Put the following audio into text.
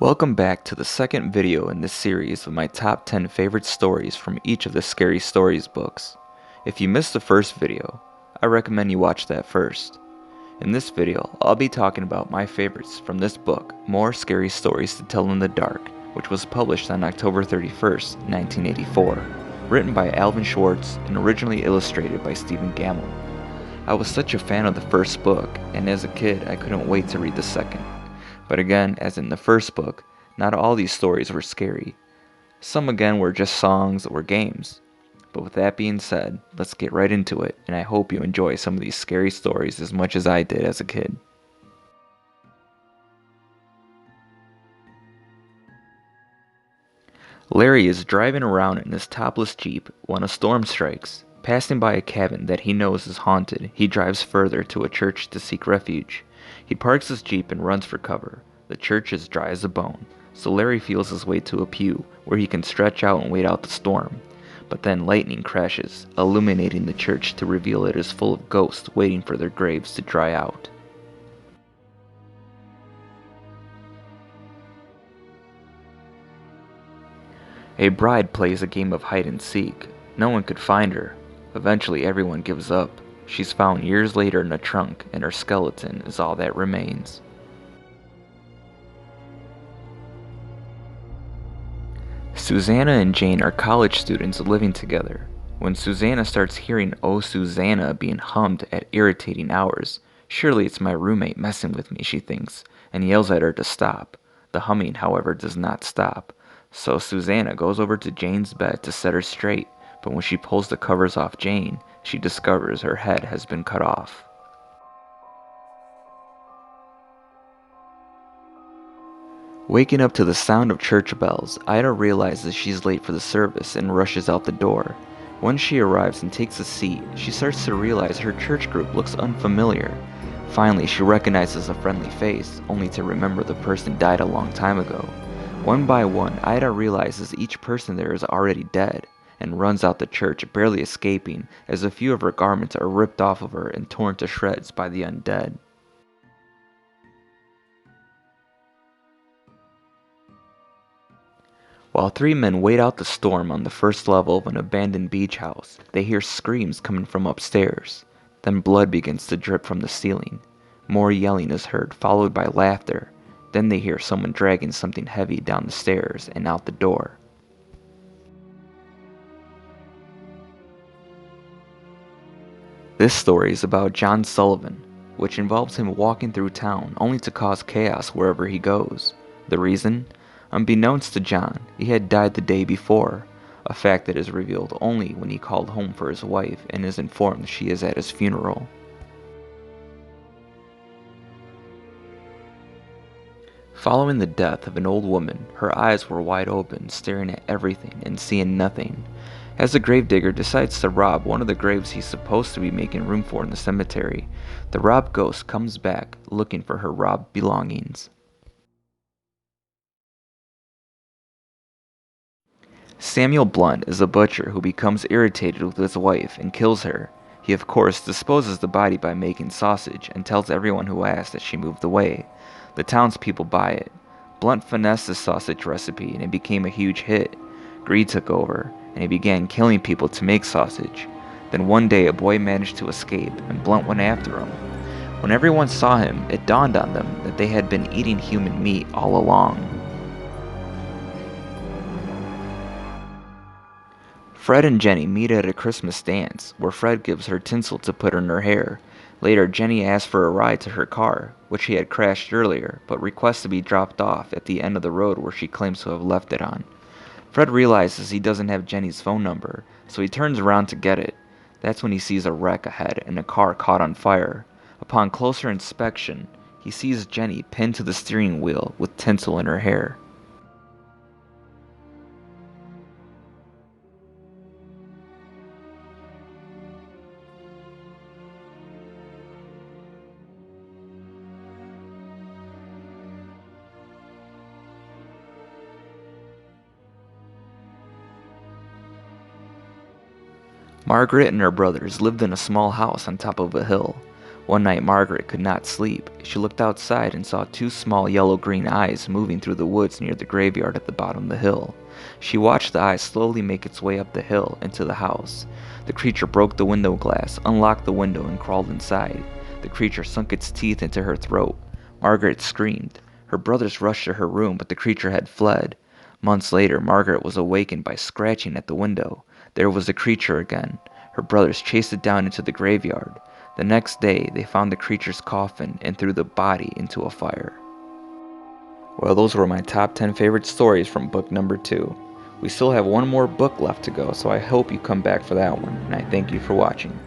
Welcome back to the second video in this series of my top 10 favorite stories from each of the Scary Stories books. If you missed the first video, I recommend you watch that first. In this video, I'll be talking about my favorites from this book, More Scary Stories to Tell in the Dark, which was published on October 31st, 1984, written by Alvin Schwartz and originally illustrated by Stephen Gammell. I was such a fan of the first book, and as a kid I couldn't wait to read the second. But again, as in the first book, not all these stories were scary. Some again were just songs or games. But with that being said, let's get right into it, and I hope you enjoy some of these scary stories as much as I did as a kid. Larry is driving around in his topless Jeep when a storm strikes. Passing by a cabin that he knows is haunted, he drives further to a church to seek refuge. He parks his Jeep and runs for cover. The church is dry as a bone, so Larry feels his way to a pew where he can stretch out and wait out the storm. But then lightning crashes, illuminating the church to reveal it is full of ghosts waiting for their graves to dry out. A bride plays a game of hide and seek. No one could find her. Eventually everyone gives up. She's found years later in a trunk, and her skeleton is all that remains. Susanna and Jane are college students living together. When Susanna starts hearing "Oh Susanna" being hummed at irritating hours, surely it's my roommate messing with me, she thinks, and yells at her to stop. The humming, however, does not stop. So Susanna goes over to Jane's bed to set her straight, but when she pulls the covers off Jane, she discovers her head has been cut off. Waking up to the sound of church bells, Ida realizes she's late for the service and rushes out the door. When she arrives and takes a seat, she starts to realize her church group looks unfamiliar. Finally, she recognizes a friendly face, only to remember the person died a long time ago. One by one, Ida realizes each person there is already dead, and runs out the church, barely escaping, as a few of her garments are ripped off of her and torn to shreds by the undead. While three men wait out the storm on the first level of an abandoned beach house, they hear screams coming from upstairs. Then blood begins to drip from the ceiling. More yelling is heard, followed by laughter. Then they hear someone dragging something heavy down the stairs and out the door. This story is about John Sullivan, which involves him walking through town only to cause chaos wherever he goes. The reason? Unbeknownst to John, he had died the day before, a fact that is revealed only when he called home for his wife and is informed she is at his funeral. Following the death of an old woman, her eyes were wide open, staring at everything and seeing nothing. As the gravedigger decides to rob one of the graves he's supposed to be making room for in the cemetery, the robbed ghost comes back looking for her robbed belongings. Samuel Blunt is a butcher who becomes irritated with his wife and kills her. He of course disposes the body by making sausage and tells everyone who asks that she moved away. The townspeople buy it. Blunt finessed the sausage recipe and it became a huge hit. Greed took over, and he began killing people to make sausage. Then one day a boy managed to escape, and Blunt went after him. When everyone saw him, it dawned on them that they had been eating human meat all along. Fred and Jenny meet at a Christmas dance, where Fred gives her tinsel to put in her hair. Later, Jenny asks for a ride to her car, which she had crashed earlier, but requests to be dropped off at the end of the road where she claims to have left it on. Fred realizes he doesn't have Jenny's phone number, so he turns around to get it. That's when he sees a wreck ahead and a car caught on fire. Upon closer inspection, he sees Jenny pinned to the steering wheel with tinsel in her hair. Margaret and her brothers lived in a small house on top of a hill. One night Margaret could not sleep. She looked outside and saw two small yellow-green eyes moving through the woods near the graveyard at the bottom of the hill. She watched the eyes slowly make its way up the hill into the house. The creature broke the window glass, unlocked the window, and crawled inside. The creature sunk its teeth into her throat. Margaret screamed. Her brothers rushed to her room, but the creature had fled. Months later, Margaret was awakened by scratching at the window. There was the creature again. Her brothers chased it down into the graveyard. The next day, they found the creature's coffin and threw the body into a fire. Well, those were my top 10 favorite stories from book number 2. We still have one more book left to go, so I hope you come back for that one, and I thank you for watching.